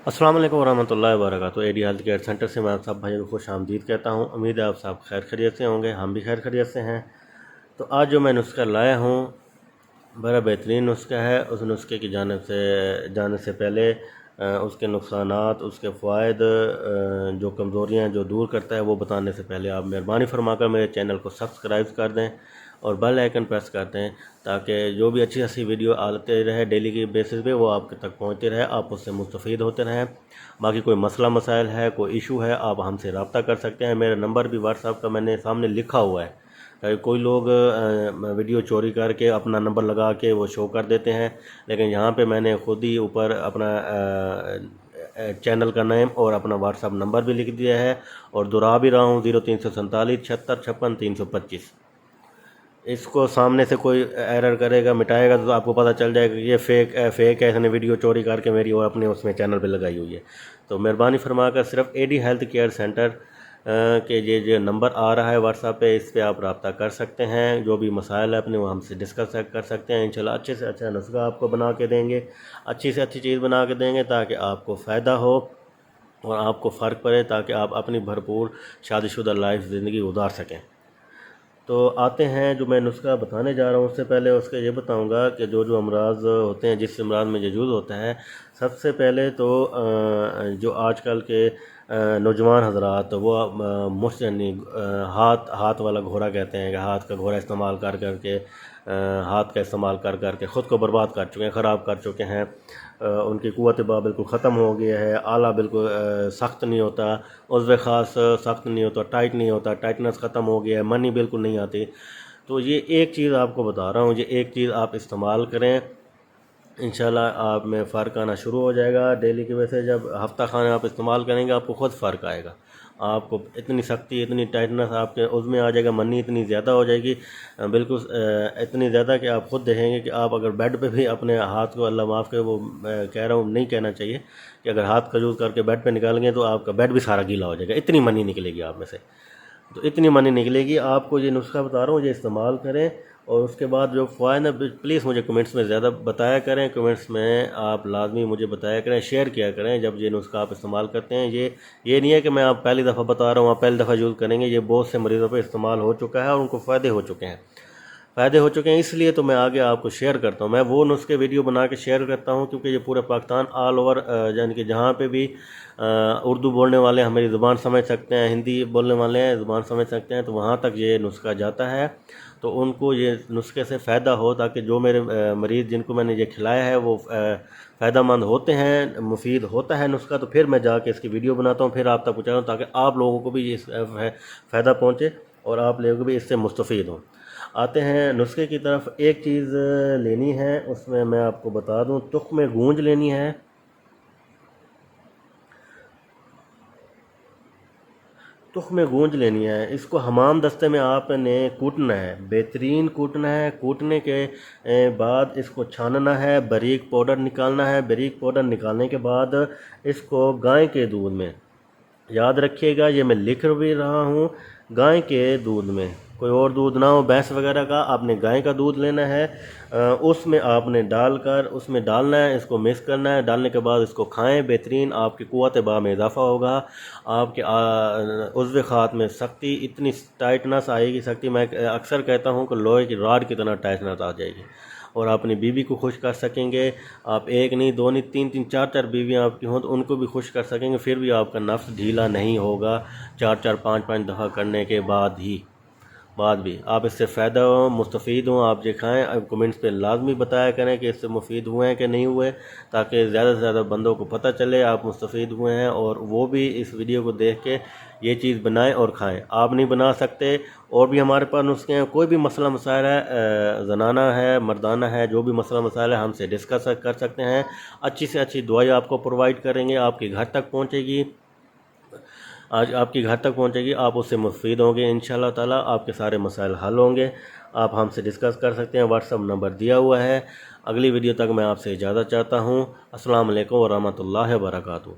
अस्सलाम वालेकुम वरहमतुल्लाहि वबरकातुहू। एडी हेल्थ केयर सेंटर से मैं आप सब भाइयों को खुश आमदीद कहता हूँ। उम्मीद है आप सब खैर खैरियत से होंगे, हम भी खैर खैरियत से हैं। तो आज जो मैं नुस्खा लाया हूँ बड़ा बेहतरीन नुस्खा है। उस नुस्खे की जाने से पहले उसके नुकसानात, उसके फ़ायदे, जो कमज़ोरियाँ जो दूर करता है वो बताने से पहले आप मेहरबानी फरमा मेरे चैनल को सब्सक्राइब कर दें और बेल आइकन प्रेस कर दें, ताकि जो भी अच्छी अच्छी वीडियो आते रहे डेली की बेसिस पे वो आपके तक पहुंचती रहे, आप उससे मुस्तफ़ीद होते रहें। बाकी कोई मसला मसाइल है, कोई इशू है, आप हमसे रब्ता कर सकते हैं। मेरा नंबर भी व्हाट्सएप का मैंने सामने लिखा हुआ है, ताकि कोई लोग वीडियो चोरी करके अपना नंबर लगा के वो शो कर देते हैं, लेकिन यहाँ पे मैंने खुद ही ऊपर अपना चैनल का नेम और अपना व्हाट्सएप नंबर भी लिख दिया है और दोहरा भी रहा हूँ 0347 76 56 325। इसको सामने से कोई एरर करेगा, मिटाएगा तो आपको पता चल जाएगा कि ये फेक है, इसने वीडियो चोरी करके मेरी और अपने उसमें चैनल पे लगाई हुई है। तो मेहरबानी फरमाकर सिर्फ एडी हेल्थ केयर सेंटर के ये नंबर आ रहा है व्हाट्सएप पे, इस पर आप रब्ता कर सकते हैं। जो भी मसाइल है अपने वो हमसे डिस्कस कर सकते हैं। इंशाल्लाह अच्छे से अच्छा नुस्खा आपको बना के देंगे, अच्छी से अच्छी चीज़ बना के देंगे, ताकि आपको फ़ायदा हो और आपको फ़र्क पड़े, ताकि आप अपनी भरपूर शादीशुदा लाइफ ज़िंदगी गुजार सकें। तो आते हैं जो मैं नुस्खा बताने जा रहा हूँ, उससे पहले उसके ये बताऊँगा कि जो जो अमराज होते हैं, जिस अमराज में यजूद होता है, सबसे पहले तो जो आजकल के नौजवान हजरात वो मुश्त यानी हाथ वाला घोड़ा कहते हैं कि हाथ का घोड़ा इस्तेमाल कर करके हाथ का इस्तेमाल कर करके ख़ुद को बर्बाद कर चुके हैं, ख़राब कर चुके हैं। उनकी क़ुव्वत बा बिल्कुल ख़त्म हो गया है, आला बिल्कुल सख्त नहीं होता, उज़्व ख़ास सख्त नहीं होता, टाइट नहीं होता, टाइटनेस ख़त्म हो गया है, मनी बिल्कुल नहीं आती। तो ये एक चीज़ आपको बता रहा हूँ, ये एक चीज़ आप इस्तेमाल करें, इंशाल्लाह आप में फ़र्क आना शुरू हो जाएगा। डेली की वजह से जब हफ्ता खाना आप इस्तेमाल करेंगे आपको ख़ुद फ़र्क आएगा, आपको इतनी सख्ती, इतनी टाइटनेस आपके उसमें आ जाएगा, मनी इतनी ज़्यादा हो जाएगी, बिल्कुल इतनी ज़्यादा कि आप ख़ुद देखेंगे कि आप अगर बेड पे भी अपने हाथ को, अल्लाह माफ़ करे वो कह रहा हूँ, नहीं कहना चाहिए कि अगर हाथ का यूज़ करके बेड पे निकालेंगे तो आपका बेड भी सारा गीला हो जाएगा, इतनी मनी निकलेगी आप में से। तो इतनी मनी निकलेगी। आपको ये नुस्खा बता रहा हूँ, ये इस्तेमाल करें और उसके बाद जो फ़ायदा, प्लीज़ मुझे कमेंट्स में ज़्यादा बताया करें, कमेंट्स में आप लाजमी मुझे बताया करें, शेयर किया करें जब ये नुस्खा आप इस्तेमाल करते हैं। ये नहीं है कि मैं आप पहली दफ़ा बता रहा हूँ, आप पहली दफ़ा यूज़ करेंगे, ये बहुत से मरीज़ों पर इस्तेमाल हो चुका है और उनको फ़ायदे हो चुके हैं, इसलिए तो मैं आगे आपको शेयर करता हूँ। मैं वो नुस्खे वीडियो बना के शेयर करता हूँ क्योंकि ये पूरे पाकिस्तान ऑल ओवर, यानी कि जहाँ पे भी उर्दू बोलने वाले हमारी ज़ुबान समझ सकते हैं, हिंदी बोलने वाले हैं ज़ुबान समझ सकते हैं, तो वहाँ तक ये नुस्खा जाता है। तो उनको ये नुस्खे से फ़ायदा हो, ताकि जो मेरे मरीज़ जिनको मैंने ये खिलाया है वो फ़ायदेमंद होते हैं, मुफीद होता है नुस्खा, तो फिर मैं जाके इसकी वीडियो बनाता हूँ, फिर आप तक पहुँचाता हूँ, ताकि आप लोगों को भी ये फ़ायदा पहुँचे और आप लोग भी इससे मुस्तफ़ीद हों। आते हैं नुस्खे की तरफ। एक चीज़ लेनी है, उसमें मैं आपको बता दूं, तुख्म गूंज लेनी है। तुख्म गूंज लेनी है, इसको हमाम दस्ते में आपने कूटना है, बेहतरीन कूटना है। कूटने के बाद इसको छानना है, बारीक पाउडर निकालना है। बारीक पाउडर निकालने के बाद इसको गाय के दूध में, याद रखिएगा ये मैं लिख भी रहा हूँ, गाय के दूध में, कोई और दूध ना हो भैंस वगैरह का, आपने गाय का दूध लेना है। उसमें आपने उसमें डालना है, इसको मिक्स करना है। डालने के बाद इसको खाएं, बेहतरीन आपकी क़ुव्वत बा में इजाफ़ा होगा, आपके उज़्व ख़ात में सख्ती, इतनी टाइटनेस आएगी, सख्ती मैं अक्सर कहता हूँ कि लोहे की रॉड की तरह टाइटनेस आ जाएगी और अपनी बीवी को खुश कर सकेंगे। आप एक नहीं, दो नहीं, तीन तीन, चार चार बीवियाँ आपकी हों तो उनको भी खुश कर सकेंगे, फिर भी आपका नफ्स ढीला नहीं होगा। चार चार पाँच पाँच दफ़ा करने के बाद भी आप इससे फ़ायदा हो, मुस्तफ़ीद हों, आप ये खाएँ। अब कमेंट्स पे लाजमी बताया करें कि इससे मुफीद हुए हैं कि नहीं हुए, ताकि ज़्यादा से ज़्यादा बंदों को पता चले आप मुस्तफ़ीद हुए हैं और वो भी इस वीडियो को देख के ये चीज़ बनाएं और खाएं। आप नहीं बना सकते, और भी हमारे पास नुस्खे हैं। कोई भी मसला मसाइल है, ज़नाना है, मर्दाना है, जो भी मसला मसाइल है हमसे डिस्कस कर सकते हैं। अच्छी से अच्छी दवाई आपको प्रोवाइड करेंगे, आपके घर तक पहुँचेगी, आज आपकी घर तक पहुंचेगी, आप उससे मुफीद होंगे इंशाल्लाह ताला, आपके सारे मसाइल हल होंगे। आप हमसे डिस्कस कर सकते हैं, व्हाट्सअप नंबर दिया हुआ है। अगली वीडियो तक मैं आपसे इजाज़त चाहता हूँ। अस्सलाम वालेकुम व रहमतुल्लाहि व बरकातुहू।